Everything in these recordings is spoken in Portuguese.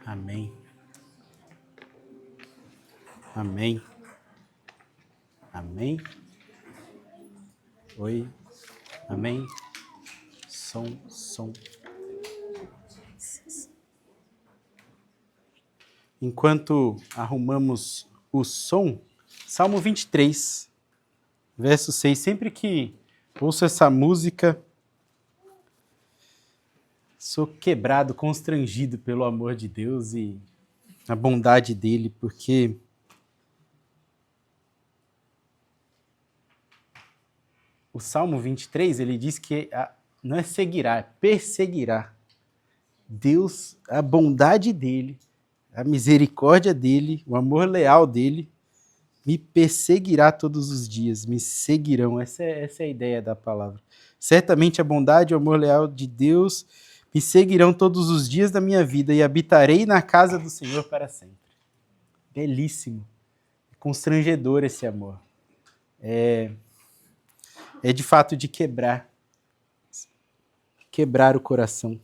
Amém. Amém. Amém. Oi. Amém. Som. Enquanto arrumamos o som, Salmo 23, verso 6. Sempre que ouço essa música, sou quebrado, constrangido pelo amor de Deus e a bondade dele, porque o Salmo 23, ele diz que não é seguirá, é perseguirá. Deus, a bondade dele, a misericórdia dele, o amor leal dele, me perseguirá todos os dias, me seguirão. Essa é a ideia da palavra. Certamente a bondade e o amor leal de Deus me seguirão todos os dias da minha vida e habitarei na casa do Senhor para sempre. Belíssimo. Constrangedor esse amor. É de fato de quebrar o coração.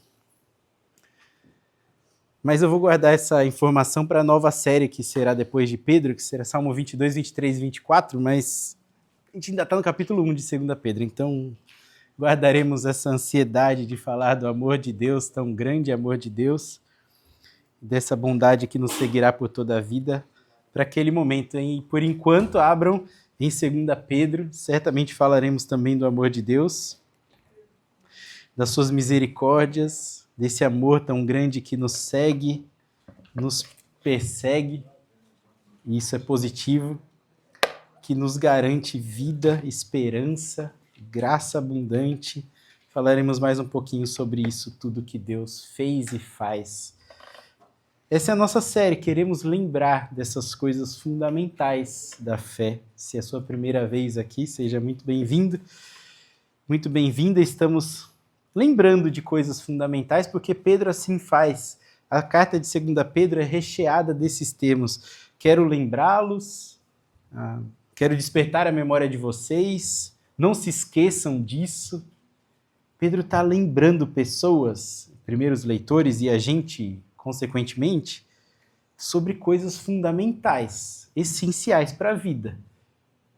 Mas eu vou guardar essa informação para a nova série que será depois de Pedro, que será Salmo 22, 23 e 24, mas a gente ainda está no capítulo 1 de 2 Pedro, então guardaremos essa ansiedade de falar do amor de Deus, tão grande amor de Deus, dessa bondade que nos seguirá por toda a vida, para aquele momento. E por enquanto, abram em 2 Pedro, certamente falaremos também do amor de Deus, das suas misericórdias, desse amor tão grande que nos segue, nos persegue, e isso é positivo, que nos garante vida, esperança, graça abundante. Falaremos mais um pouquinho sobre isso, tudo que Deus fez e faz. Essa é a nossa série, queremos lembrar dessas coisas fundamentais da fé. Se é a sua primeira vez aqui, seja muito bem-vindo, muito bem-vinda. Estamos lembrando de coisas fundamentais, porque Pedro assim faz. A carta de 2 Pedro é recheada desses termos. Quero lembrá-los, quero despertar a memória de vocês, não se esqueçam disso. Pedro está lembrando pessoas, primeiros leitores e a gente, consequentemente, sobre coisas fundamentais, essenciais para a vida.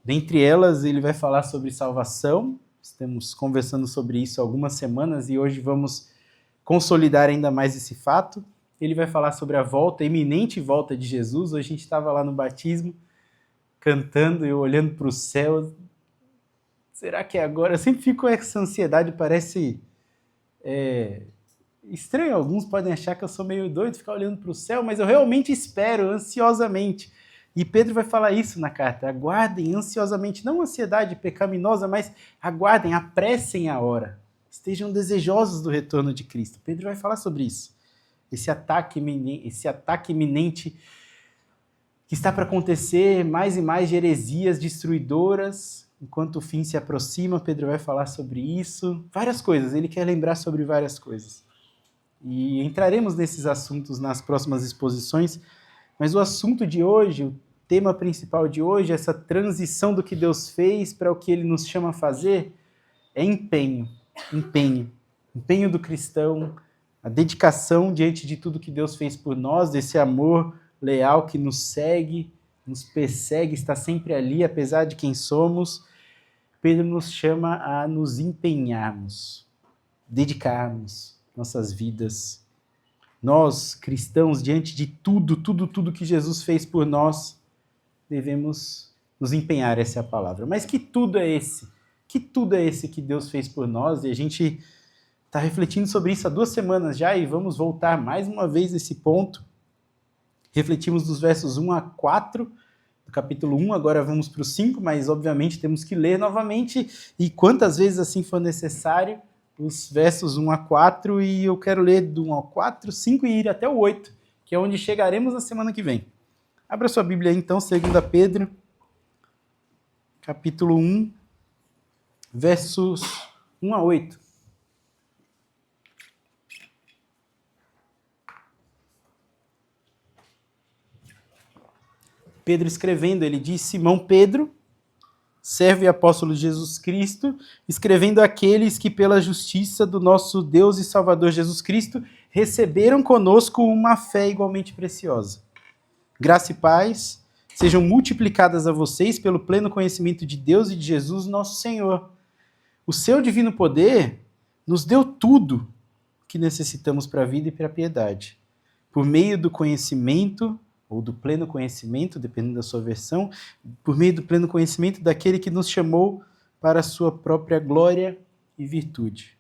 Dentre elas, ele vai falar sobre salvação. Estamos conversando sobre isso há algumas semanas e hoje vamos consolidar ainda mais esse fato. Ele vai falar sobre a volta, a iminente volta de Jesus. Hoje a gente estava lá no batismo, cantando, eu olhando para o céu. Será que é agora? Eu sempre fico com essa ansiedade, parece estranho. Alguns podem achar que eu sou meio doido, ficar olhando para o céu, mas eu realmente espero, ansiosamente. E Pedro vai falar isso na carta. Aguardem ansiosamente, não ansiedade pecaminosa, mas aguardem, apressem a hora. Estejam desejosos do retorno de Cristo. Pedro vai falar sobre isso. Esse ataque iminente que está para acontecer, mais e mais de heresias destruidoras, enquanto o fim se aproxima. Pedro vai falar sobre isso. Várias coisas, ele quer lembrar sobre várias coisas. E entraremos nesses assuntos nas próximas exposições. Mas o assunto de hoje, o tema principal de hoje, essa transição do que Deus fez para o que Ele nos chama a fazer, é empenho. Empenho do cristão, a dedicação diante de tudo que Deus fez por nós, desse amor leal que nos segue, nos persegue, está sempre ali, apesar de quem somos. Pedro nos chama a nos empenharmos, dedicarmos nossas vidas. Nós, cristãos, diante de tudo que Jesus fez por nós, devemos nos empenhar, essa é a palavra. Mas que tudo é esse? Que tudo é esse que Deus fez por nós? E a gente está refletindo sobre isso há 2 semanas já, e vamos voltar mais uma vez nesse ponto. Refletimos dos versos 1 a 4, do capítulo 1, agora vamos para o 5, mas obviamente temos que ler novamente, e quantas vezes assim for necessário, os versos 1 a 4, e eu quero ler do 1 ao 4, 5 e ir até o 8, que é onde chegaremos na semana que vem. Abra sua Bíblia aí, então, 2 Pedro, capítulo 1, versos 1 a 8. Pedro escrevendo, ele diz: Simão Pedro, servo e apóstolo de Jesus Cristo, escrevendo àqueles que pela justiça do nosso Deus e Salvador Jesus Cristo receberam conosco uma fé igualmente preciosa. Graça e paz sejam multiplicadas a vocês pelo pleno conhecimento de Deus e de Jesus, nosso Senhor. O seu divino poder nos deu tudo que necessitamos para a vida e para a piedade. Por meio do conhecimento, ou do pleno conhecimento, dependendo da sua versão, por meio do pleno conhecimento daquele que nos chamou para a sua própria glória e virtude.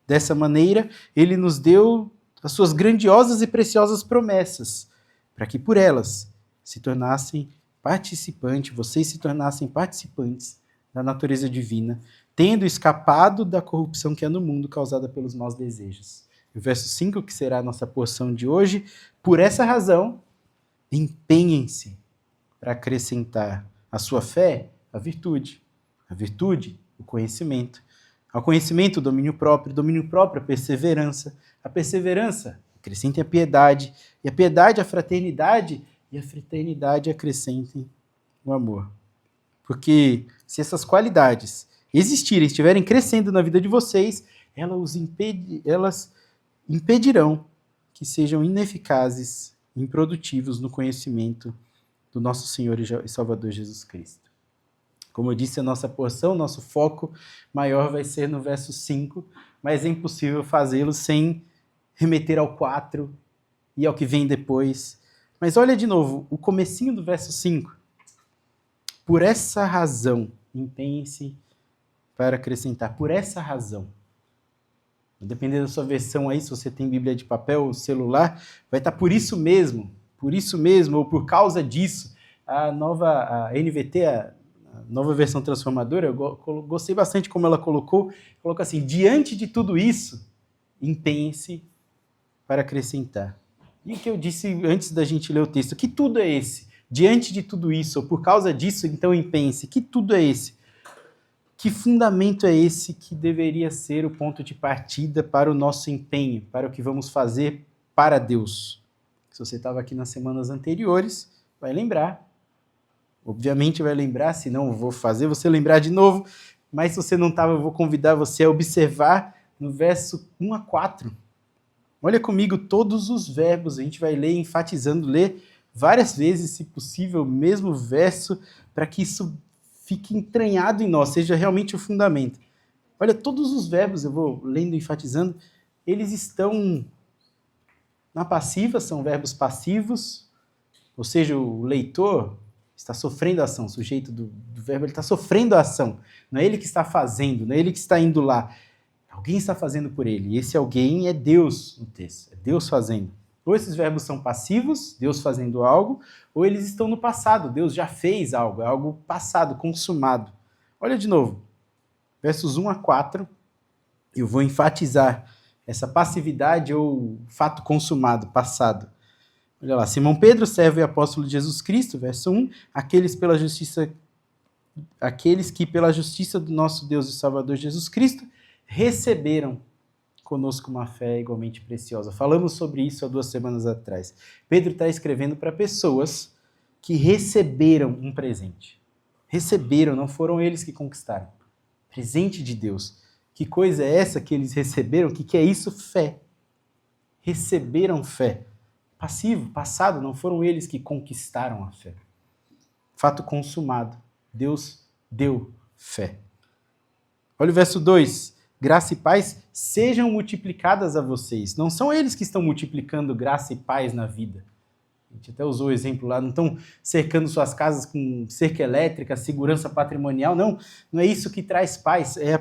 Dessa maneira, ele nos deu as suas grandiosas e preciosas promessas, para que por elas vocês se tornassem participantes da natureza divina, tendo escapado da corrupção que há no mundo causada pelos maus desejos. O verso 5, que será a nossa porção de hoje, por essa razão, empenhem-se para acrescentar à sua fé a virtude, o conhecimento, ao conhecimento o domínio próprio, a perseverança, acrescentem a piedade, e a piedade a fraternidade, e a fraternidade acrescentem o amor. Porque se essas qualidades existirem, estiverem crescendo na vida de vocês, elas impedirão que sejam ineficazes, improdutivos no conhecimento do nosso Senhor e Salvador Jesus Cristo. Como eu disse, a nossa porção, nosso foco maior vai ser no verso 5, mas é impossível fazê-lo sem remeter ao 4 e ao que vem depois. Mas olha de novo, o comecinho do verso 5. Por essa razão, empenhe-se para acrescentar. Por essa razão. Dependendo da sua versão aí, se você tem Bíblia de papel ou celular, vai estar por isso mesmo, ou por causa disso. A NVT, a nova versão transformadora, eu gostei bastante como ela colocou assim, diante de tudo isso, empenhe-se para acrescentar. E o que eu disse antes da gente ler o texto, que tudo é esse? Diante de tudo isso, ou por causa disso, então empenhe-se. Que tudo é esse? Que fundamento é esse que deveria ser o ponto de partida para o nosso empenho, para o que vamos fazer para Deus? Se você estava aqui nas semanas anteriores, vai lembrar. Obviamente vai lembrar, se não eu vou fazer você lembrar de novo, mas se você não estava, eu vou convidar você a observar no verso 1 a 4. Olha comigo todos os verbos, a gente vai ler enfatizando, ler várias vezes, se possível, o mesmo verso, para que isso fique entranhado em nós, seja realmente o fundamento. Olha, todos os verbos, eu vou lendo e enfatizando, eles estão na passiva, são verbos passivos, ou seja, o leitor está sofrendo a ação, o sujeito do verbo ele está sofrendo a ação, não é ele que está fazendo, não é ele que está indo lá, alguém está fazendo por ele, e esse alguém é Deus no texto, é Deus fazendo. Ou esses verbos são passivos, Deus fazendo algo, ou eles estão no passado, Deus já fez algo, é algo passado, consumado. Olha de novo, versos 1 a 4, eu vou enfatizar essa passividade ou fato consumado, passado. Olha lá, Simão Pedro, servo e apóstolo de Jesus Cristo, verso 1, aqueles que pela justiça do nosso Deus e Salvador Jesus Cristo receberam conosco uma fé igualmente preciosa. Falamos sobre isso há 2 semanas atrás. Pedro está escrevendo para pessoas que receberam um presente. Receberam, não foram eles que conquistaram. Presente de Deus. Que coisa é essa que eles receberam? O que é isso? Fé. Receberam fé. Passivo, passado, não foram eles que conquistaram a fé. Fato consumado. Deus deu fé. Olha o verso 2. Graça e paz sejam multiplicadas a vocês. Não são eles que estão multiplicando graça e paz na vida. A gente até usou o exemplo lá, não estão cercando suas casas com cerca elétrica, segurança patrimonial, não. Não é isso que traz paz, é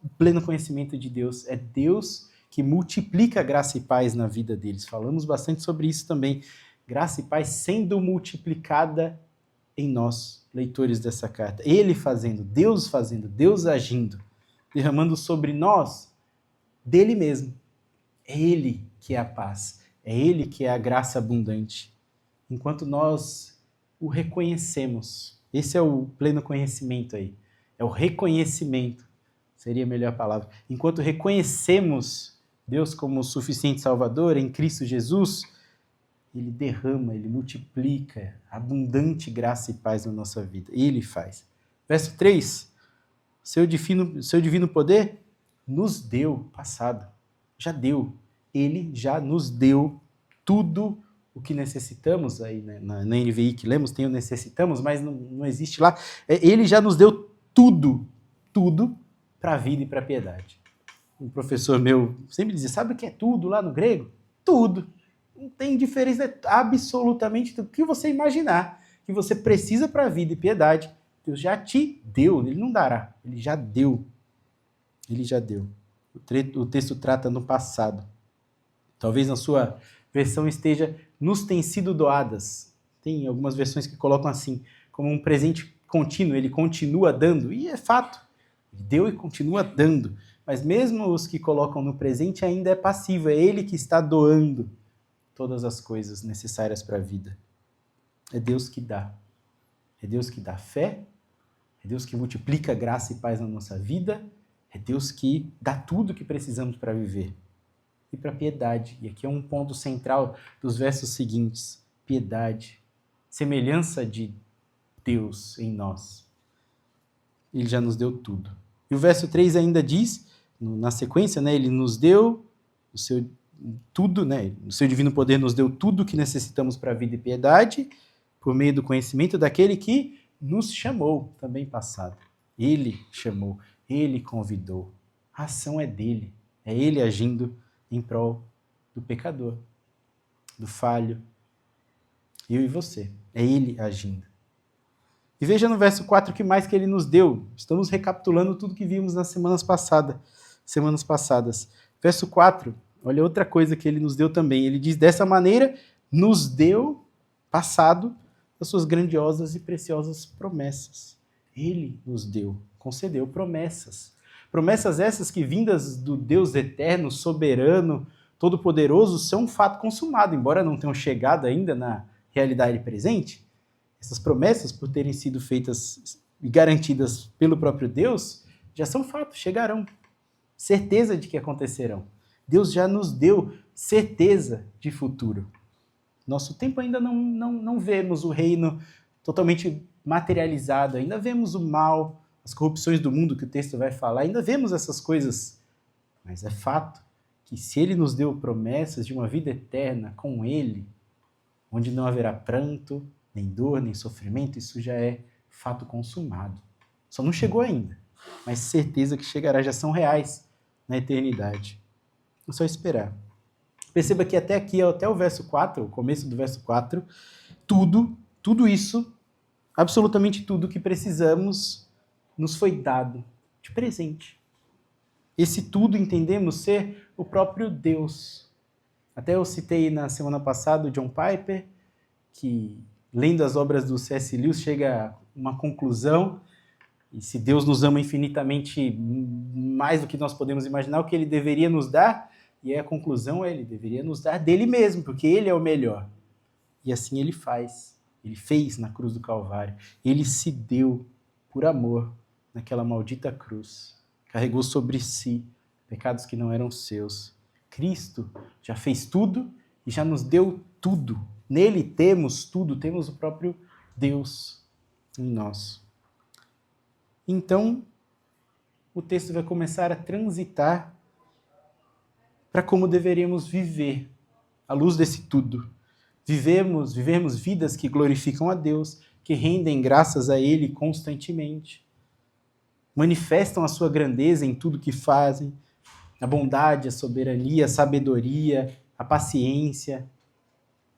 o pleno conhecimento de Deus. É Deus que multiplica graça e paz na vida deles. Falamos bastante sobre isso também. Graça e paz sendo multiplicada em nós, leitores dessa carta. Ele fazendo, Deus agindo, derramando sobre nós dele mesmo. É ele que é a paz, é ele que é a graça abundante. Enquanto nós o reconhecemos, esse é o pleno conhecimento aí, é o reconhecimento, seria a melhor palavra. Enquanto reconhecemos Deus como o suficiente Salvador em Cristo Jesus, ele derrama, ele multiplica abundante graça e paz na nossa vida. Ele faz. Verso 3, seu divino poder nos deu, passado, já deu. Ele já nos deu tudo o que necessitamos. Aí, né, na NVI que lemos tem o necessitamos, mas não existe lá. Ele já nos deu tudo para a vida e para a piedade. Um professor meu sempre dizia, sabe o que é tudo lá no grego? Tudo. Não tem diferença, é absolutamente tudo. O que você imaginar que você precisa para a vida e piedade, Deus já te deu, ele não dará, ele já deu. Ele já deu. O texto trata no passado. Talvez na sua versão esteja, nos têm sido doadas. Tem algumas versões que colocam assim, como um presente contínuo, ele continua dando, e é fato, ele deu e continua dando. Mas mesmo os que colocam no presente ainda é passivo, é ele que está doando todas as coisas necessárias para a vida. É Deus que dá. É Deus que dá fé, é Deus que multiplica graça e paz na nossa vida, é Deus que dá tudo o que precisamos para viver. E para piedade. E aqui é um ponto central dos versos seguintes. Piedade. Semelhança de Deus em nós. Ele já nos deu tudo. E o verso 3 ainda diz, na sequência, né, ele nos deu o seu tudo, né, o seu divino poder nos deu tudo que necessitamos para a vida e piedade, por meio do conhecimento daquele que nos chamou, também passado. Ele chamou, ele convidou. A ação é dele, é ele agindo em prol do pecador, do falho, eu e você. É ele agindo. E veja no verso 4 o que mais que ele nos deu. Estamos recapitulando tudo que vimos nas semanas passadas. Verso 4, olha outra coisa que ele nos deu também. Ele diz, dessa maneira, nos deu, passado, as suas grandiosas e preciosas promessas. Ele nos deu, concedeu promessas. Promessas essas que, vindas do Deus eterno, soberano, todo-poderoso, são um fato consumado, embora não tenham chegado ainda na realidade presente. Essas promessas, por terem sido feitas e garantidas pelo próprio Deus, já são fatos, chegarão. Certeza de que acontecerão. Deus já nos deu certeza de futuro. Nosso tempo ainda não vemos o reino totalmente materializado, ainda vemos o mal, as corrupções do mundo que o texto vai falar, ainda vemos essas coisas. Mas é fato que se ele nos deu promessas de uma vida eterna com ele, onde não haverá pranto, nem dor, nem sofrimento, isso já é fato consumado. Só não chegou ainda, mas certeza que chegará, já são reais na eternidade. É só esperar. Perceba que até aqui, até o verso 4, o começo do verso 4, tudo isso, absolutamente tudo que precisamos, nos foi dado de presente. Esse tudo entendemos ser o próprio Deus. Até eu citei na semana passada o John Piper, que lendo as obras do C.S. Lewis chega a uma conclusão, e se Deus nos ama infinitamente mais do que nós podemos imaginar, o que ele deveria nos dar, e a conclusão é, ele deveria nos dar dele mesmo, porque ele é o melhor. E assim ele faz. Ele fez na cruz do Calvário. Ele se deu por amor naquela maldita cruz. Carregou sobre si pecados que não eram seus. Cristo já fez tudo e já nos deu tudo. Nele temos tudo, temos o próprio Deus em nós. Então, o texto vai começar a transitar para como deveríamos viver à luz desse tudo. Vivermos vidas que glorificam a Deus, que rendem graças a Ele constantemente. Manifestam a sua grandeza em tudo que fazem, a bondade, a soberania, a sabedoria, a paciência,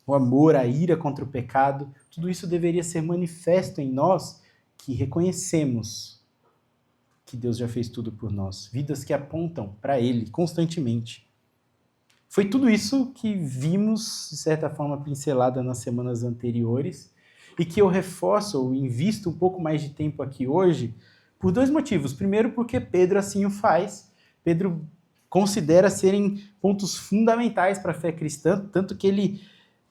o amor, a ira contra o pecado. Tudo isso deveria ser manifesto em nós, que reconhecemos que Deus já fez tudo por nós. Vidas que apontam para Ele constantemente. Foi tudo isso que vimos, de certa forma, pincelada nas semanas anteriores, e que eu reforço ou invisto um pouco mais de tempo aqui hoje, por dois motivos. Primeiro, porque Pedro assim o faz. Pedro considera serem pontos fundamentais para a fé cristã, tanto que ele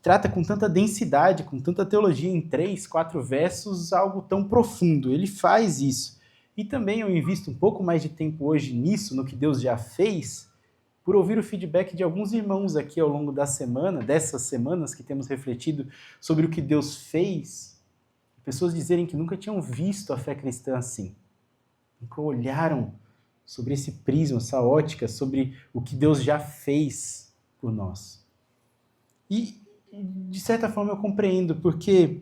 trata com tanta densidade, com tanta teologia, em 3, 4 versos, algo tão profundo. Ele faz isso. E também eu invisto um pouco mais de tempo hoje nisso, no que Deus já fez, por ouvir o feedback de alguns irmãos aqui ao longo da semana, dessas semanas que temos refletido sobre o que Deus fez, pessoas dizerem que nunca tinham visto a fé cristã assim, nunca olharam sobre esse prisma, essa ótica, sobre o que Deus já fez por nós. E, de certa forma, eu compreendo, porque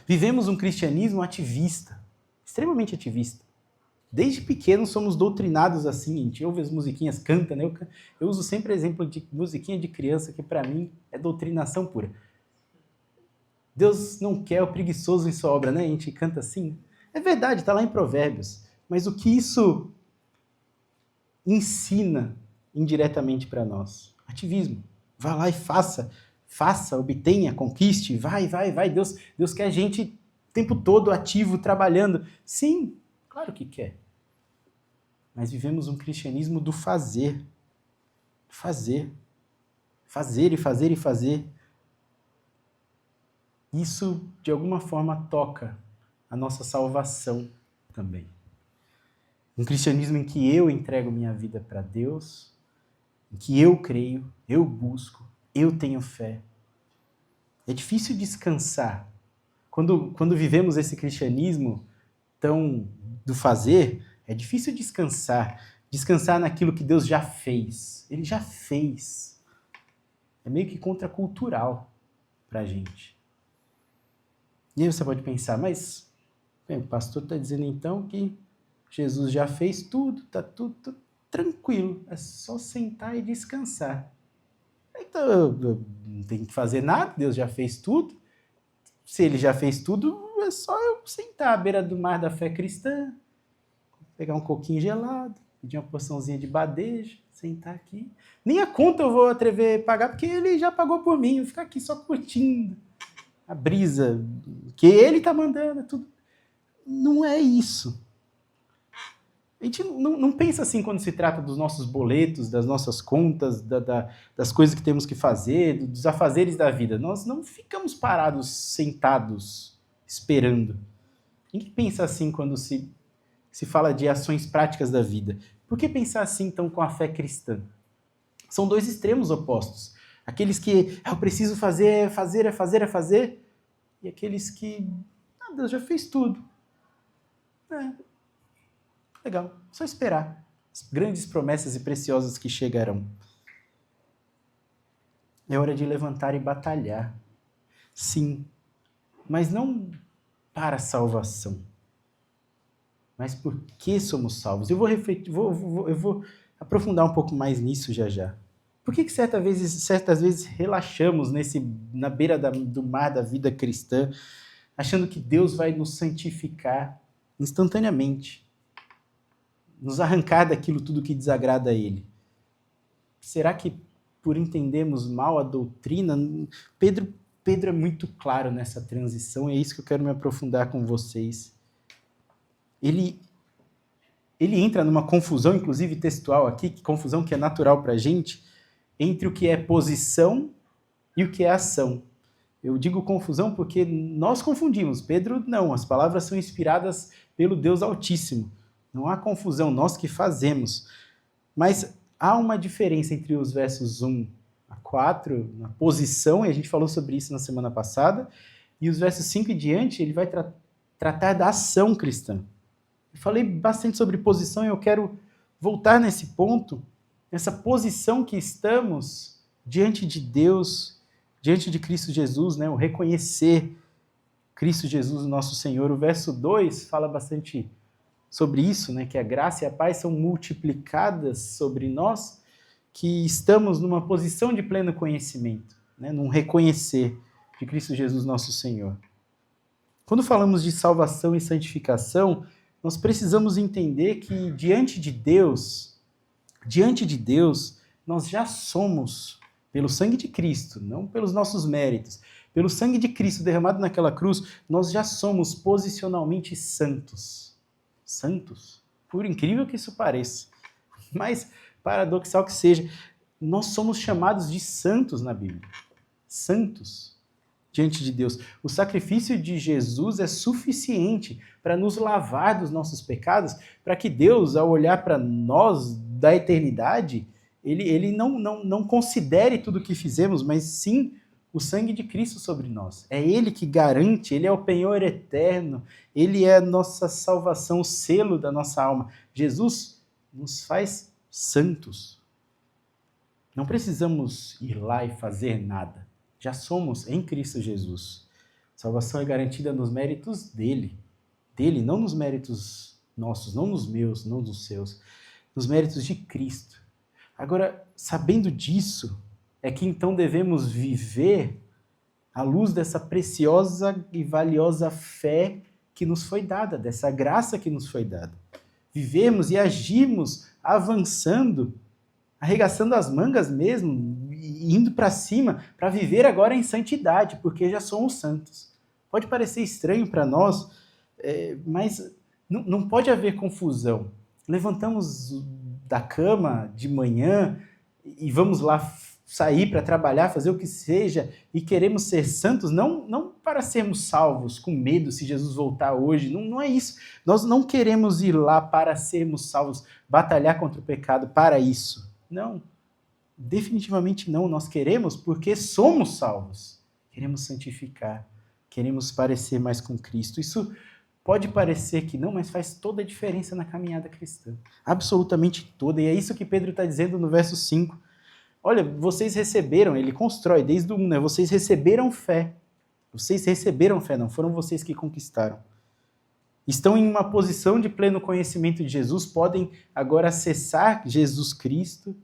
vivemos um cristianismo ativista, extremamente ativista. Desde pequenos somos doutrinados assim, a gente ouve as musiquinhas, canta, né? Eu uso sempre exemplo de musiquinha de criança, que para mim é doutrinação pura. Deus não quer o preguiçoso em sua obra, né? A gente canta assim. É verdade, está lá em Provérbios. Mas o que isso ensina indiretamente para nós? Ativismo. Vá lá e faça, obtenha, conquiste, vai. Deus quer gente o tempo todo ativo, trabalhando. Sim, claro que quer. Mas vivemos um cristianismo do fazer. Fazer e fazer. Isso, de alguma forma, toca a nossa salvação também. Um cristianismo em que eu entrego minha vida para Deus, em que eu creio, eu busco, eu tenho fé. É difícil descansar. Quando vivemos esse cristianismo tão do fazer, é difícil descansar. Descansar naquilo que Deus já fez. Ele já fez. É meio que contracultural para a gente. E aí você pode pensar, mas o pastor está dizendo então que Jesus já fez tudo, está tudo tranquilo, é só sentar e descansar. Então, não tem que fazer nada, Deus já fez tudo. Se ele já fez tudo, é só eu sentar à beira do mar da fé cristã, pegar um coquinho gelado, pedir uma porçãozinha de badejo, sentar aqui. Nem a conta eu vou atrever a pagar, porque ele já pagou por mim, eu vou ficar aqui só curtindo a brisa que ele está mandando, tudo. Não é isso. A gente não pensa assim quando se trata dos nossos boletos, das nossas contas, das coisas que temos que fazer, dos afazeres da vida. Nós não ficamos parados, sentados, esperando. Ninguém pensa assim quando se fala de ações práticas da vida. Por que pensar assim, então, com a fé cristã? São dois extremos opostos. Aqueles que eu preciso fazer, fazer, e aqueles que Deus já fez tudo. Legal, só esperar as grandes promessas e preciosas que chegarão. É hora de levantar e batalhar. Sim, mas não para a salvação, mas por que somos salvos. Eu vou refletir, eu vou aprofundar um pouco mais nisso já. Por que certas vezes relaxamos na beira do mar da vida cristã, achando que Deus vai nos santificar instantaneamente? Nos arrancar daquilo tudo que desagrada a ele. Será que por entendermos mal a doutrina, Pedro é muito claro nessa transição, e é isso que eu quero me aprofundar com vocês. Ele entra numa confusão, inclusive textual aqui, confusão que é natural para a gente, entre o que é posição e o que é ação. Eu digo confusão porque nós confundimos. Pedro, não, as palavras são inspiradas pelo Deus Altíssimo. Não há confusão, nós que fazemos. Mas há uma diferença entre os versos 1 a 4, na posição, e a gente falou sobre isso na semana passada, e os versos 5 e diante, ele vai tratar da ação cristã. Eu falei bastante sobre posição e eu quero voltar nesse ponto, nessa posição que estamos diante de Deus, diante de Cristo Jesus, né? O reconhecer Cristo Jesus, nosso Senhor. O verso 2 fala bastante sobre isso, né, que a graça e a paz são multiplicadas sobre nós, que estamos numa posição de pleno conhecimento, né, num reconhecer de Cristo Jesus nosso Senhor. Quando falamos de salvação e santificação, nós precisamos entender que diante de Deus, nós já somos, pelo sangue de Cristo, não pelos nossos méritos, pelo sangue de Cristo derramado naquela cruz, nós já somos posicionalmente santos. Santos, por incrível que isso pareça, mas paradoxal que seja, nós somos chamados de santos na Bíblia. Santos diante de Deus. O sacrifício de Jesus é suficiente para nos lavar dos nossos pecados, para que Deus, ao olhar para nós da eternidade, ele não considere tudo o que fizemos, mas sim o sangue de Cristo sobre nós. É Ele que garante, Ele é o penhor eterno, Ele é a nossa salvação, o selo da nossa alma. Jesus nos faz santos. Não precisamos ir lá e fazer nada. Já somos em Cristo Jesus. Salvação é garantida nos méritos dele. Dele, não nos méritos nossos, não nos meus, não nos seus. Nos méritos de Cristo. Agora, sabendo disso, é que então devemos viver à luz dessa preciosa e valiosa fé que nos foi dada, dessa graça que nos foi dada. Vivemos e agimos avançando, arregaçando as mangas mesmo, indo para cima, para viver agora em santidade, porque já somos santos. Pode parecer estranho para nós, mas não pode haver confusão. Levantamos da cama de manhã e vamos lá sair para trabalhar, fazer o que seja, e queremos ser santos, não para sermos salvos, com medo se Jesus voltar hoje, não é isso. Nós não queremos ir lá para sermos salvos, batalhar contra o pecado para isso. Não, definitivamente não. Nós queremos porque somos salvos. Queremos santificar, queremos parecer mais com Cristo. Isso pode parecer que não, mas faz toda a diferença na caminhada cristã. Absolutamente toda. E é isso que Pedro está dizendo no verso 5. Olha, vocês receberam, ele constrói desde o 1, né? Vocês receberam fé. Vocês receberam fé, não foram vocês que conquistaram. Estão em uma posição de pleno conhecimento de Jesus, podem agora acessar Jesus Cristo.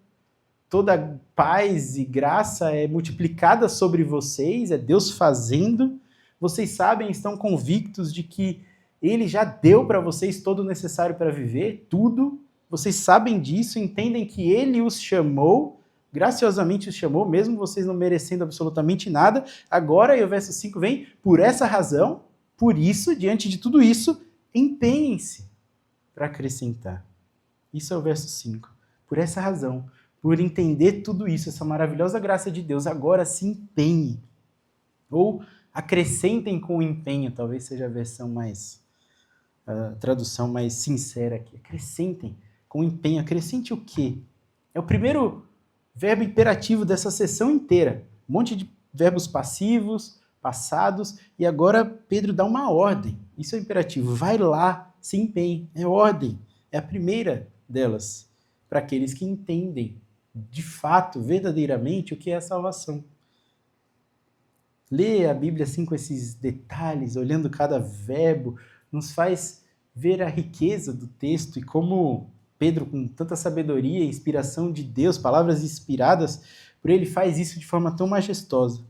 Toda paz e graça é multiplicada sobre vocês, é Deus fazendo. Vocês sabem, estão convictos de que Ele já deu para vocês todo o necessário para viver, tudo. Vocês sabem disso, entendem que Ele os chamou, graciosamente os chamou, mesmo vocês não merecendo absolutamente nada. Agora, e o verso 5 vem, por essa razão, por isso, diante de tudo isso, empenhem-se para acrescentar. Isso é o verso 5. Por essa razão, por entender tudo isso, essa maravilhosa graça de Deus, agora se empenhem. Ou acrescentem com empenho, talvez seja a versão a tradução mais sincera aqui. Acrescentem com empenho. Acrescente o quê? É o primeiro verbo imperativo dessa sessão inteira. Um monte de verbos passivos, passados, e agora Pedro dá uma ordem. Isso é imperativo. Vai lá, se empenhe. É ordem. É a primeira delas. Para aqueles que entendem, de fato, verdadeiramente, o que é a salvação. Ler a Bíblia assim com esses detalhes, olhando cada verbo, nos faz ver a riqueza do texto e como Pedro, com tanta sabedoria e inspiração de Deus, palavras inspiradas por ele, faz isso de forma tão majestosa.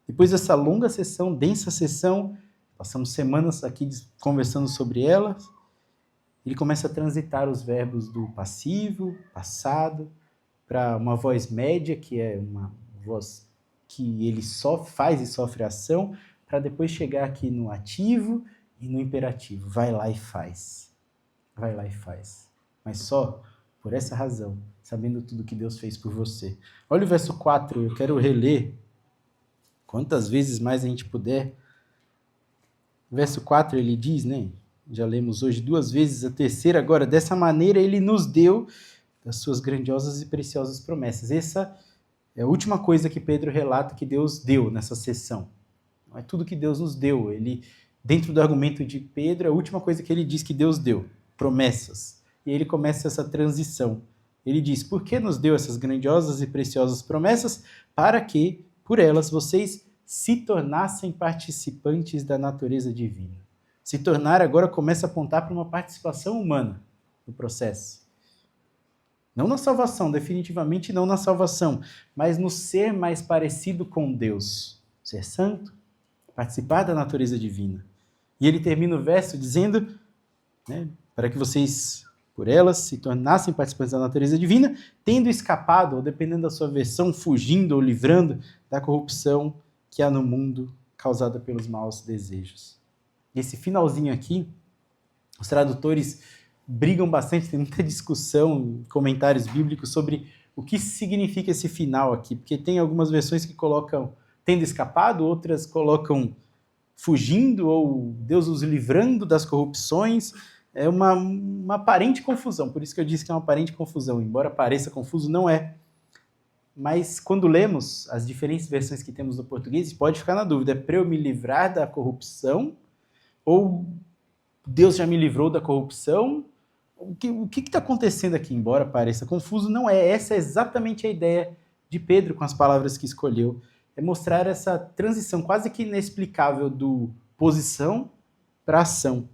Depois dessa longa sessão, densa sessão, passamos semanas aqui conversando sobre elas, ele começa a transitar os verbos do passivo, passado, para uma voz média, que é uma voz que ele só faz e sofre ação, para depois chegar aqui no ativo e no imperativo. Vai lá e faz. Vai lá e faz. Mas só por essa razão, sabendo tudo que Deus fez por você. Olha o verso 4, eu quero reler quantas vezes mais a gente puder. Verso 4 ele diz, né? Já lemos hoje 2 vezes, a terceira agora. Dessa maneira ele nos deu das suas grandiosas e preciosas promessas. Essa é a última coisa que Pedro relata que Deus deu nessa sessão. Não é tudo que Deus nos deu. Ele, dentro do argumento de Pedro, é a última coisa que ele diz que Deus deu. Promessas. E ele começa essa transição. Ele diz, por que nos deu essas grandiosas e preciosas promessas? Para que, por elas, vocês se tornassem participantes da natureza divina. Se tornar agora começa a apontar para uma participação humana no processo. Não na salvação, definitivamente não na salvação, mas no ser mais parecido com Deus. Ser santo, participar da natureza divina. E ele termina o verso dizendo, né, para que vocês, por elas, se tornassem participantes da natureza divina, tendo escapado, ou dependendo da sua versão, fugindo ou livrando da corrupção que há no mundo causada pelos maus desejos. Esse finalzinho aqui, os tradutores brigam bastante, tem muita discussão, comentários bíblicos sobre o que significa esse final aqui, porque tem algumas versões que colocam tendo escapado, outras colocam fugindo ou Deus os livrando das corrupções. É uma aparente confusão, por isso que eu disse que é uma aparente confusão, embora pareça confuso, não é. Mas quando lemos as diferentes versões que temos no português, pode ficar na dúvida, é para eu me livrar da corrupção ou Deus já me livrou da corrupção? O que está acontecendo aqui? Embora pareça confuso, não é. Essa é exatamente a ideia de Pedro com as palavras que escolheu. É mostrar essa transição quase que inexplicável do posição para ação.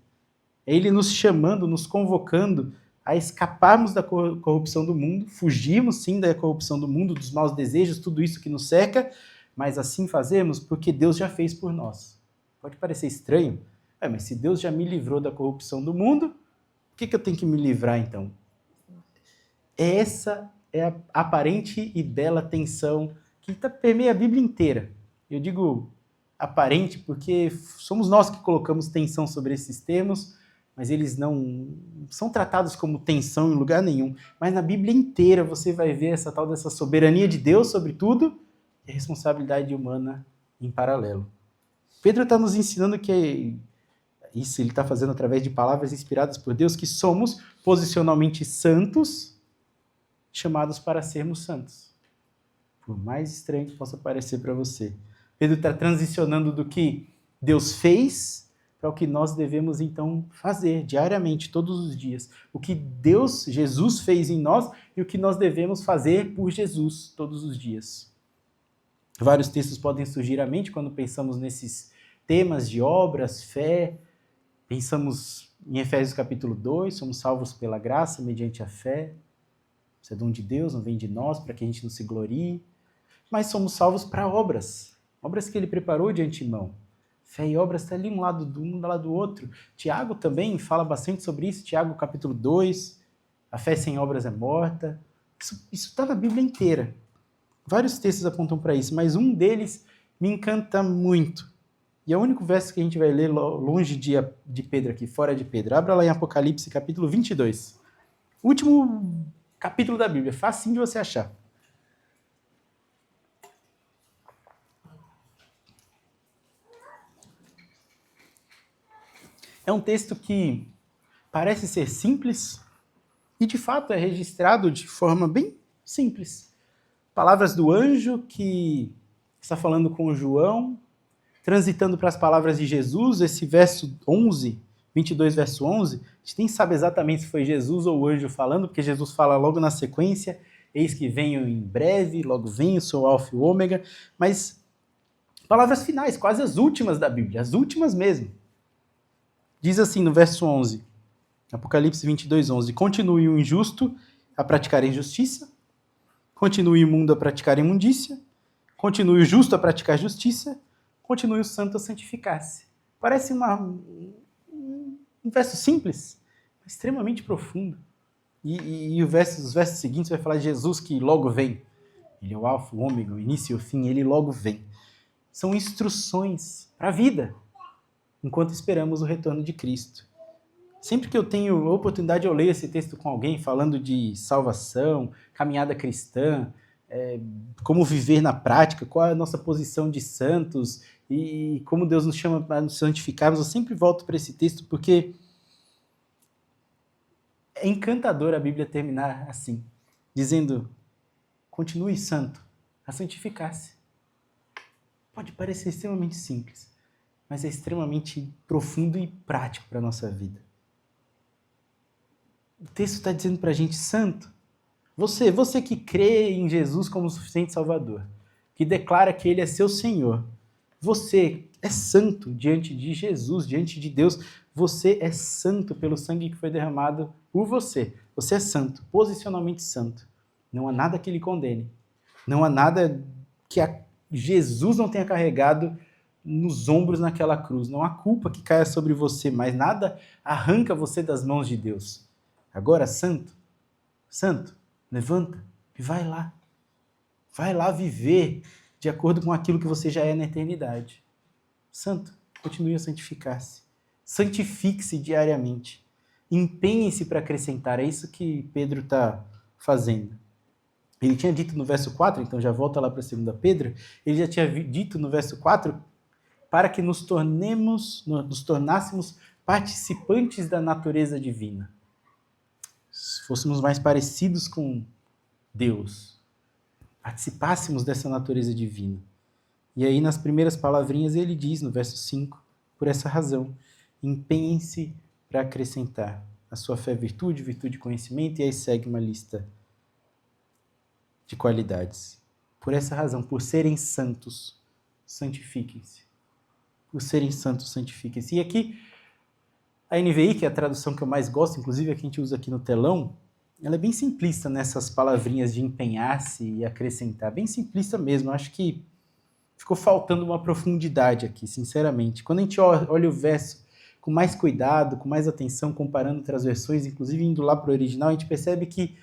É ele nos chamando, nos convocando a escaparmos da corrupção do mundo, fugirmos sim da corrupção do mundo, dos maus desejos, tudo isso que nos cerca, mas assim fazemos porque Deus já fez por nós. Pode parecer estranho, mas se Deus já me livrou da corrupção do mundo, por que eu tenho que me livrar então? Essa é a aparente e bela tensão que permeia a Bíblia inteira. Eu digo aparente porque somos nós que colocamos tensão sobre esses termos, mas eles não são tratados como tensão em lugar nenhum. Mas na Bíblia inteira você vai ver essa tal dessa soberania de Deus sobre tudo e a responsabilidade humana em paralelo. Pedro está nos ensinando que isso ele está fazendo através de palavras inspiradas por Deus, que somos posicionalmente santos, chamados para sermos santos. Por mais estranho que possa parecer para você. Pedro está transicionando do que Deus fez para o que nós devemos, então, fazer diariamente, todos os dias. O que Deus, Jesus, fez em nós e o que nós devemos fazer por Jesus todos os dias. Vários textos podem surgir à mente quando pensamos nesses temas de obras, fé. Pensamos em Efésios capítulo 2, somos salvos pela graça, mediante a fé. Isso é dom de Deus, não vem de nós, para que a gente não se glorie. Mas somos salvos para obras. Obras que ele preparou de antemão. Fé e obras está ali um lado do outro. Tiago também fala bastante sobre isso. Tiago capítulo 2, a fé sem obras é morta. Isso está na Bíblia inteira. Vários textos apontam para isso, mas um deles me encanta muito. E é o único verso que a gente vai ler longe de Pedro aqui, fora de Pedro. Abra lá em Apocalipse capítulo 22. Último capítulo da Bíblia, facinho de você achar. É um texto que parece ser simples e, de fato, é registrado de forma bem simples. Palavras do anjo que está falando com João, transitando para as palavras de Jesus, esse verso 11, 22, verso 11, a gente nem sabe exatamente se foi Jesus ou o anjo falando, porque Jesus fala logo na sequência, eis que venho em breve, logo venho, sou o Alfa e o Ômega, mas palavras finais, quase as últimas da Bíblia, as últimas mesmo. Diz assim no verso 11, Apocalipse 22, 11, continue o injusto a praticar injustiça, continue o imundo a praticar imundícia, continue o justo a praticar justiça, continue o santo a santificar-se. Parece um verso simples, mas extremamente profundo. E os versos seguintes vai falar de Jesus que logo vem. Ele é o alfa, o ômega, o início e o fim, ele logo vem. São instruções para a vida, enquanto esperamos o retorno de Cristo. Sempre que eu tenho oportunidade, eu leio esse texto com alguém falando de salvação, caminhada cristã, como viver na prática, qual é a nossa posição de santos e como Deus nos chama para nos santificarmos. Eu sempre volto para esse texto porque é encantador a Bíblia terminar assim, dizendo, continue santo, a santificar-se. Pode parecer extremamente simples, mas é extremamente profundo e prático para a nossa vida. O texto está dizendo para a gente, santo, você que crê em Jesus como suficiente Salvador, que declara que Ele é seu Senhor, você é santo diante de Jesus, diante de Deus, você é santo pelo sangue que foi derramado por você. Você é santo, posicionalmente santo. Não há nada que lhe condene. Não há nada que Jesus não tenha carregado nos ombros naquela cruz. Não há culpa que caia sobre você, mas nada arranca você das mãos de Deus. Agora, santo, levanta e vai lá. Vai lá viver de acordo com aquilo que você já é na eternidade. Santo, continue a santificar-se. Santifique-se diariamente. Empenhe-se para acrescentar. É isso que Pedro está fazendo. Ele tinha dito no verso 4, então já volta lá para 2 Pedro, ele já tinha dito no verso 4 para que nos tornássemos participantes da natureza divina. Se fôssemos mais parecidos com Deus, participássemos dessa natureza divina. E aí, nas primeiras palavrinhas, ele diz, no verso 5, por essa razão, empenhem-se para acrescentar a sua fé virtude, virtude conhecimento, e aí segue uma lista de qualidades. Por essa razão, por serem santos, santifiquem-se. Por serem santos, santifiquem-se. E aqui, a NVI, que é a tradução que eu mais gosto, inclusive a que a gente usa aqui no telão, ela é bem simplista nessas palavrinhas de empenhar-se e acrescentar. Bem simplista mesmo. Eu acho que ficou faltando uma profundidade aqui, sinceramente. Quando a gente olha o verso com mais cuidado, com mais atenção, comparando outras versões, inclusive indo lá para o original, a gente percebe que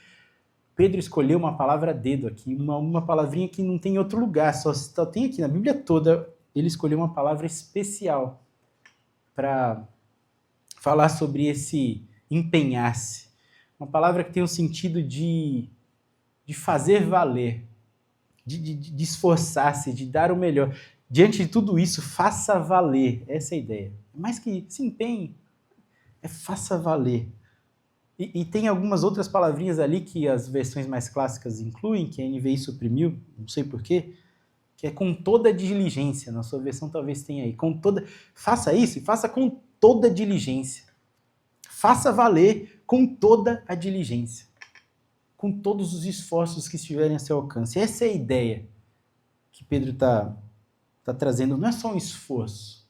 Pedro escolheu uma palavra a dedo aqui, uma palavrinha que não tem em outro lugar, só tem aqui na Bíblia toda. Ele escolheu uma palavra especial para falar sobre esse empenhar-se. Uma palavra que tem o sentido de fazer valer, de esforçar-se, de dar o melhor. Diante de tudo isso, faça valer. Essa é a ideia. Mais que se empenhe, faça valer. E tem algumas outras palavrinhas ali que as versões mais clássicas incluem, que a NVI suprimiu, não sei porquê, que é com toda diligência. Na sua versão talvez tenha aí. Faça isso e faça com toda diligência. Faça valer com toda a diligência. Com todos os esforços que estiverem a seu alcance. Essa é a ideia que Pedro está trazendo. Não é só um esforço.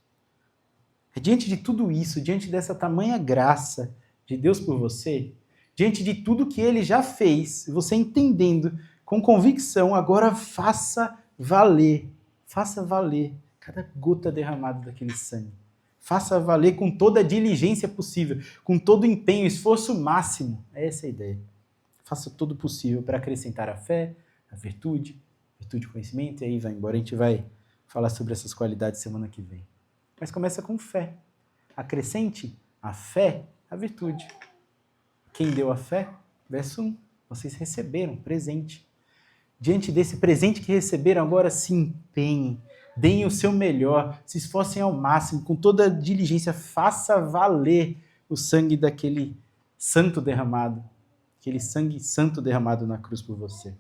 É diante de tudo isso, diante dessa tamanha graça de Deus por você, diante de tudo que Ele já fez, você entendendo com convicção, agora faça valer cada gota derramada daquele sangue. Faça valer com toda a diligência possível, com todo o empenho, esforço máximo. É essa a ideia. Faça todo o possível para acrescentar a fé, a virtude e conhecimento, e aí vai embora. A gente vai falar sobre essas qualidades semana que vem. Mas começa com fé. Acrescente a fé, a virtude. Quem deu a fé? Verso 1. Vocês receberam presente. Diante desse presente que receberam, agora se empenhem, deem o seu melhor, se esforcem ao máximo, com toda a diligência, faça valer o sangue daquele santo derramado, aquele sangue santo derramado na cruz por você.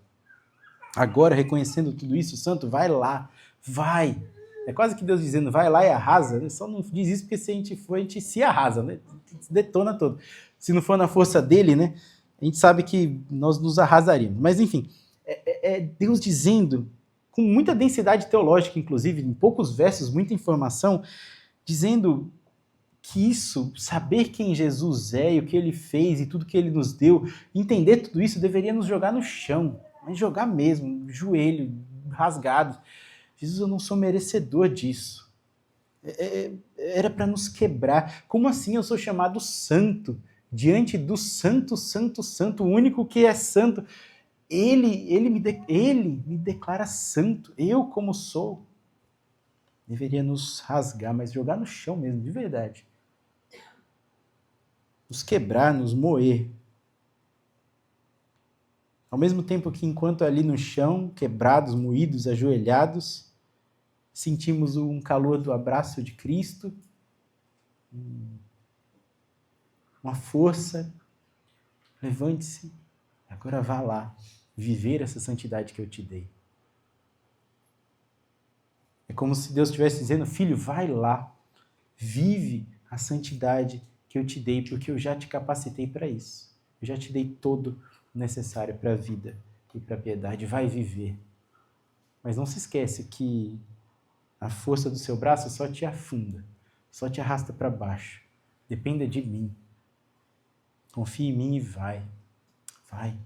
Agora, reconhecendo tudo isso, santo, vai lá, vai. É quase que Deus dizendo, vai lá e arrasa. Ele só não diz isso porque se a gente for, a gente se arrasa, né? Se detona todo. Se não for na força dele, né? A gente sabe que nós nos arrasaríamos. Mas, enfim, é Deus dizendo, com muita densidade teológica, inclusive, em poucos versos, muita informação, dizendo que isso, saber quem Jesus é e o que ele fez e tudo que ele nos deu, entender tudo isso, deveria nos jogar no chão, mas jogar mesmo, joelho, rasgado. Jesus, eu não sou merecedor disso. Era para nos quebrar. Como assim eu sou chamado santo? Diante do santo, santo, santo, o único que é santo. Ele me declara santo. Eu como sou. Deveria nos rasgar, mas jogar no chão mesmo, de verdade. Nos quebrar, nos moer. Ao mesmo tempo que enquanto ali no chão, quebrados, moídos, ajoelhados, sentimos um calor do abraço de Cristo, uma força. Levante-se, agora vá lá, viver essa santidade que eu te dei. É como se Deus estivesse dizendo, filho, vai lá, vive a santidade que eu te dei, porque eu já te capacitei para isso. Eu já te dei todo o necessário para a vida e para a piedade. Vai viver. Mas não se esquece que a força do seu braço só te afunda, só te arrasta para baixo. Dependa de mim. Confie em mim e vai. Vai.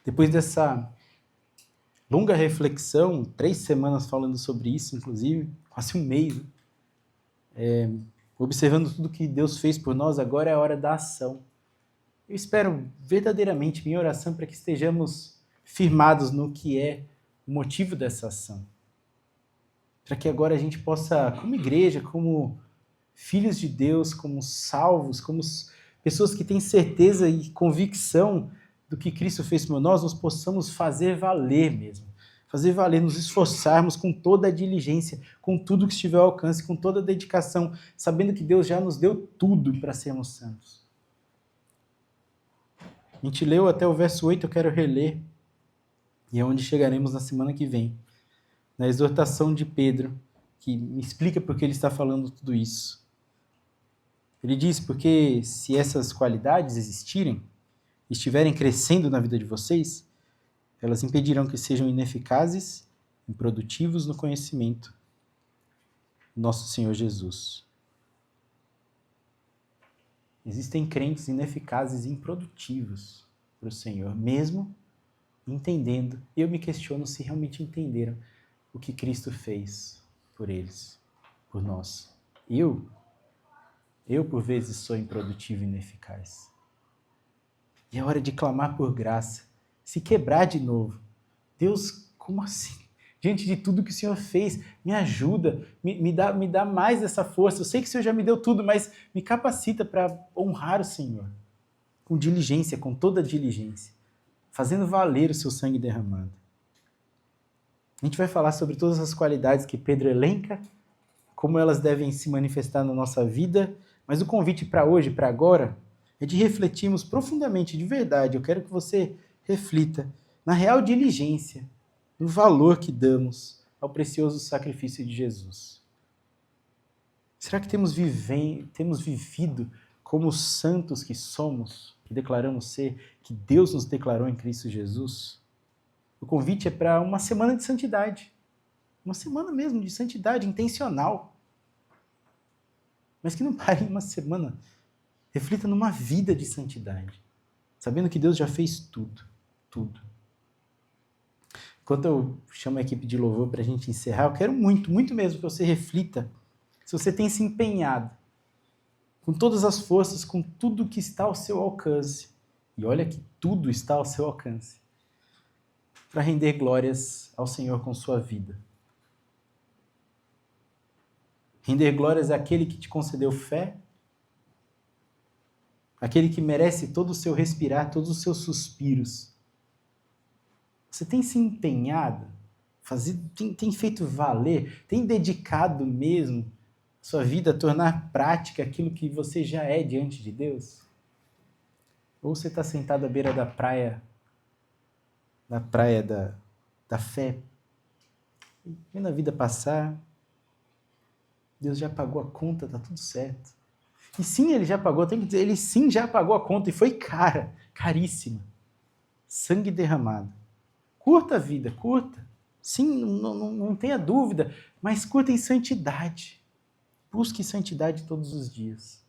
Depois dessa longa reflexão, 3 semanas falando sobre isso, inclusive, quase um mês, observando tudo que Deus fez por nós, agora é a hora da ação. Eu espero verdadeiramente, minha oração, para que estejamos firmados no que é o motivo dessa ação. Para que agora a gente possa, como igreja, como filhos de Deus, como salvos, como pessoas que têm certeza e convicção do que Cristo fez por nós possamos fazer valer mesmo. Fazer valer, nos esforçarmos com toda a diligência, com tudo que estiver ao alcance, com toda a dedicação, sabendo que Deus já nos deu tudo para sermos santos. A gente leu até o verso 8, eu quero reler, e é onde chegaremos na semana que vem, na exortação de Pedro, que me explica por que ele está falando tudo isso. Ele diz, porque se essas qualidades existirem, estiverem crescendo na vida de vocês, Elas impedirão que sejam ineficazes, improdutivos no conhecimento do nosso Senhor Jesus. Existem crentes ineficazes e improdutivos para o Senhor, mesmo entendendo. Eu me questiono se realmente entenderam o que Cristo fez por eles, por nós. Eu por vezes sou improdutivo e ineficaz. E é hora de clamar por graça, se quebrar de novo. Deus, como assim? Diante de tudo que o Senhor fez, me ajuda, me dá mais essa força. Eu sei que o Senhor já me deu tudo, mas me capacita para honrar o Senhor. Com diligência, com toda diligência. Fazendo valer o seu sangue derramado. A gente vai falar sobre todas as qualidades que Pedro elenca, como elas devem se manifestar na nossa vida, mas o convite para hoje, para agora, é de refletirmos profundamente, de verdade. Eu quero que você reflita na real diligência, no valor que damos ao precioso sacrifício de Jesus. Será que temos vivido como os santos que somos, que declaramos ser, que Deus nos declarou em Cristo Jesus? O convite é para uma semana de santidade. Uma semana mesmo de santidade intencional. Mas que não pare em uma semana. Reflita numa vida de santidade. Sabendo que Deus já fez tudo. Tudo. Enquanto eu chamo a equipe de louvor para a gente encerrar, eu quero muito, muito mesmo que você reflita se você tem se empenhado com todas as forças, com tudo que está ao seu alcance. E olha que tudo está ao seu alcance. Para render glórias ao Senhor com sua vida. Render glórias àquele que te concedeu fé, aquele que merece todo o seu respirar, todos os seus suspiros. Você tem se empenhado, tem feito valer, tem dedicado mesmo a sua vida a tornar prática aquilo que você já é diante de Deus? Ou você está sentado à beira da praia da fé, vendo a vida passar, Deus já pagou a conta, tá tudo certo. E sim, ele já pagou, tem que dizer, ele sim já pagou a conta, e foi cara, caríssima. Sangue derramado. Curta a vida, curta. Sim, não tenha dúvida, mas curta em santidade. Busque santidade todos os dias.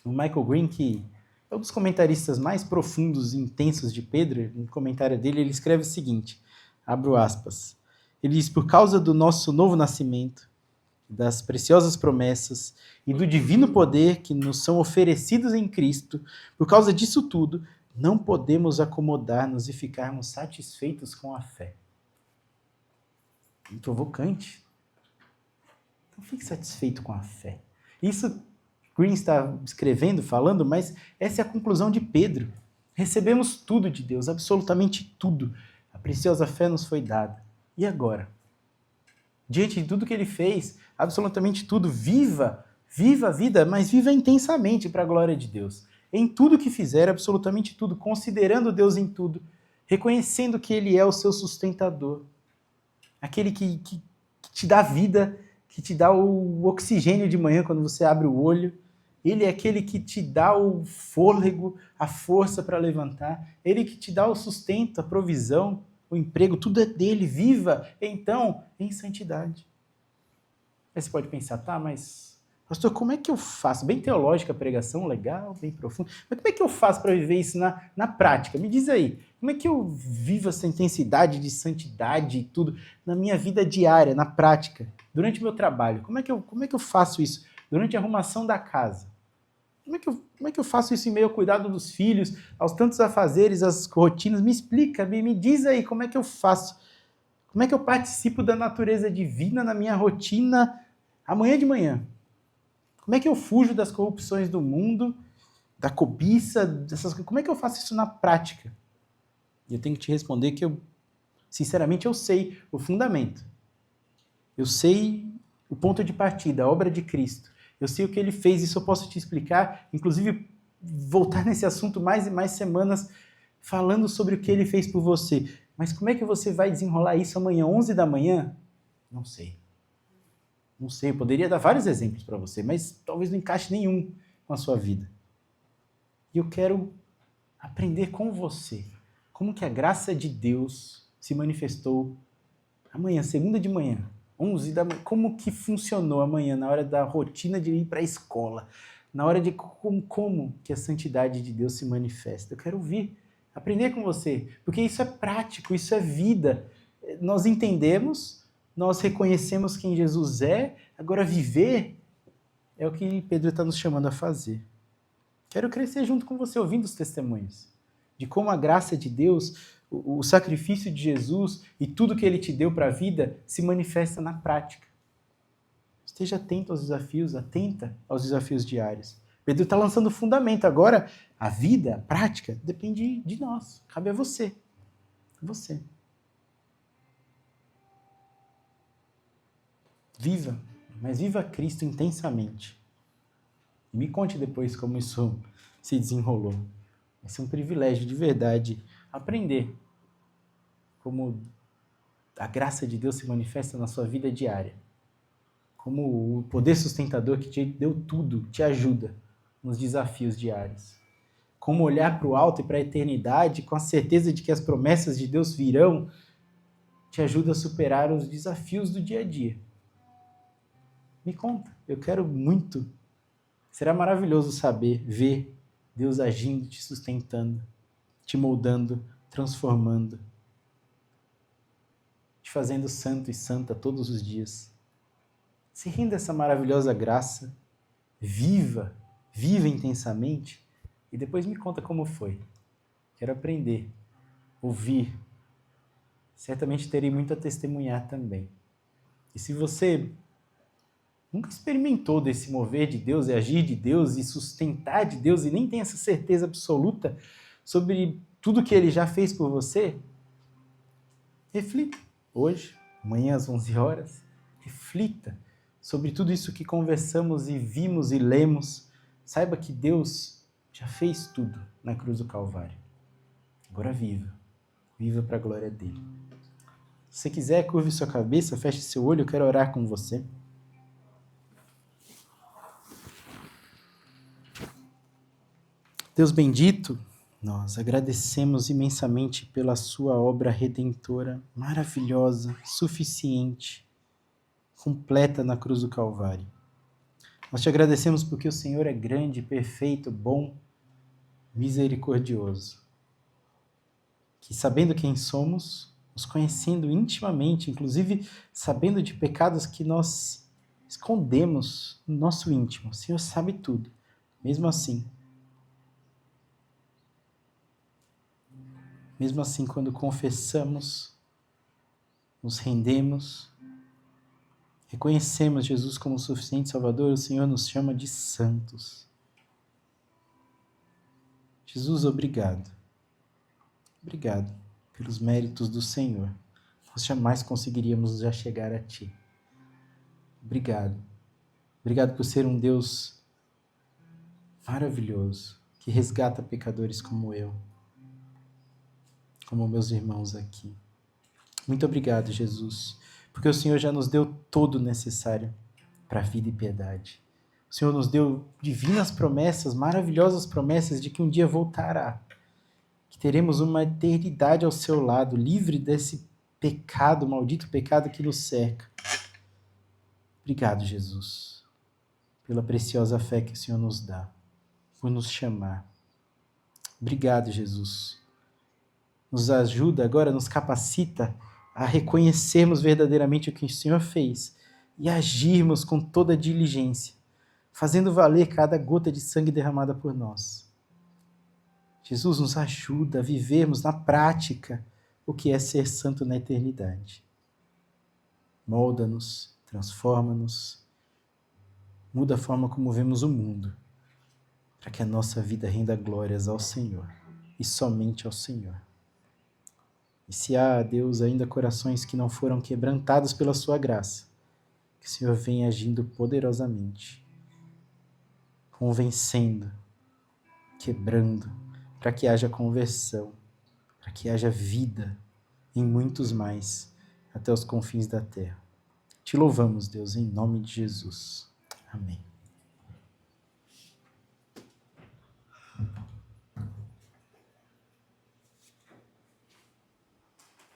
O Michael Green, que é um dos comentaristas mais profundos e intensos de Pedro, no comentário dele, ele escreve o seguinte, abro aspas, ele diz, por causa do nosso novo nascimento, das preciosas promessas e do divino poder que nos são oferecidos em Cristo, por causa disso tudo, não podemos acomodar-nos e ficarmos satisfeitos com a fé. Provocante. Então fique satisfeito com a fé. Isso Green está escrevendo, falando, mas essa é a conclusão de Pedro. Recebemos tudo de Deus, absolutamente tudo. A preciosa fé nos foi dada. E agora? Diante de tudo que ele fez, absolutamente tudo, viva a vida, mas viva intensamente para a glória de Deus. Em tudo que fizer, absolutamente tudo, considerando Deus em tudo, reconhecendo que Ele é o seu sustentador, aquele que te dá vida, que te dá o oxigênio de manhã quando você abre o olho, Ele é aquele que te dá o fôlego, a força para levantar, Ele que te dá o sustento, a provisão, o emprego, tudo é dele, viva, então, em santidade. Aí você pode pensar, tá, mas, pastor, como é que eu faço? Bem teológica a pregação, legal, bem profunda, mas como é que eu faço para viver isso na prática? Me diz aí, como é que eu vivo essa intensidade de santidade e tudo na minha vida diária, na prática, durante o meu trabalho? Como é que eu faço isso? Durante a arrumação da casa? Como é que eu faço isso em meio ao cuidado dos filhos, aos tantos afazeres, às rotinas? Me explica, me diz aí como é que eu faço. Como é que eu participo da natureza divina na minha rotina amanhã de manhã? Como é que eu fujo das corrupções do mundo, da cobiça, dessas coisas? Como é que eu faço isso na prática? E eu tenho que te responder que sinceramente, eu sei o fundamento. Eu sei o ponto de partida, a obra de Cristo. Eu sei o que ele fez, isso eu posso te explicar, inclusive voltar nesse assunto mais e mais semanas falando sobre o que ele fez por você. Mas como é que você vai desenrolar isso amanhã, 11 da manhã? Não sei. Não sei, eu poderia dar vários exemplos para você, mas talvez não encaixe nenhum com a sua vida. E eu quero aprender com você como que a graça de Deus se manifestou amanhã, segunda de manhã, 11 da manhã, como que funcionou amanhã, na hora da rotina de ir para a escola, na hora de como que a santidade de Deus se manifesta. Eu quero ouvir, aprender com você, porque isso é prático, isso é vida. Nós entendemos, nós reconhecemos quem Jesus é, agora viver é o que Pedro está nos chamando a fazer. Quero crescer junto com você, ouvindo os testemunhos de como a graça de Deus, o sacrifício de Jesus e tudo que ele te deu para a vida se manifesta na prática. Esteja atento aos desafios, atenta aos desafios diários. Pedro está lançando o fundamento. Agora, a vida, a prática, depende de nós. Cabe a você. Você. Viva, mas viva Cristo intensamente. Me conte depois como isso se desenrolou. Vai ser um privilégio de verdade aprender como a graça de Deus se manifesta na sua vida diária. Como o poder sustentador que te deu tudo te ajuda nos desafios diários. Como olhar para o alto e para a eternidade com a certeza de que as promessas de Deus virão te ajuda a superar os desafios do dia a dia. Me conta, eu quero muito. Será maravilhoso saber, ver Deus agindo, te sustentando, te moldando, transformando, te fazendo santo e santa todos os dias. Se renda essa maravilhosa graça, viva intensamente e depois me conta como foi. Quero aprender, ouvir. Certamente terei muito a testemunhar também. E se você nunca experimentou desse mover de Deus e agir de Deus e sustentar de Deus e nem tem essa certeza absoluta sobre tudo que Ele já fez por você, reflita hoje, amanhã às 11 horas, reflita sobre tudo isso que conversamos e vimos e lemos. Saiba que Deus já fez tudo na cruz do Calvário. Agora viva para a glória dele. Se você quiser, curve sua cabeça, feche seu olho, eu quero orar com você. Deus bendito, nós agradecemos imensamente pela sua obra redentora, maravilhosa, suficiente, completa na cruz do Calvário. Nós te agradecemos porque o Senhor é grande, perfeito, bom, misericordioso. Que sabendo quem somos, nos conhecendo intimamente, inclusive sabendo de pecados que nós escondemos no nosso íntimo, o Senhor sabe tudo. Mesmo assim, quando confessamos, nos rendemos, reconhecemos Jesus como o suficiente Salvador, o Senhor nos chama de santos. Jesus, obrigado. Obrigado pelos méritos do Senhor. Nós jamais conseguiríamos já chegar a Ti. Obrigado. Obrigado por ser um Deus maravilhoso, que resgata pecadores como eu, como meus irmãos aqui. Muito obrigado, Jesus, porque o Senhor já nos deu todo o necessário para a vida e piedade. O Senhor nos deu divinas promessas, maravilhosas promessas de que um dia voltará, que teremos uma eternidade ao seu lado, livre desse pecado, maldito pecado que nos cerca. Obrigado, Jesus, pela preciosa fé que o Senhor nos dá, por nos chamar. Obrigado, Jesus. Nos ajuda agora, nos capacita a reconhecermos verdadeiramente o que o Senhor fez e agirmos com toda diligência, fazendo valer cada gota de sangue derramada por nós. Jesus nos ajuda a vivermos na prática o que é ser santo na eternidade. Molda-nos, transforma-nos, muda a forma como vemos o mundo, para que a nossa vida renda glórias ao Senhor e somente ao Senhor. E se há, Deus, ainda corações que não foram quebrantados pela sua graça, que o Senhor venha agindo poderosamente, convencendo, quebrando, para que haja conversão, para que haja vida em muitos mais, até os confins da terra. Te louvamos, Deus, em nome de Jesus. Amém.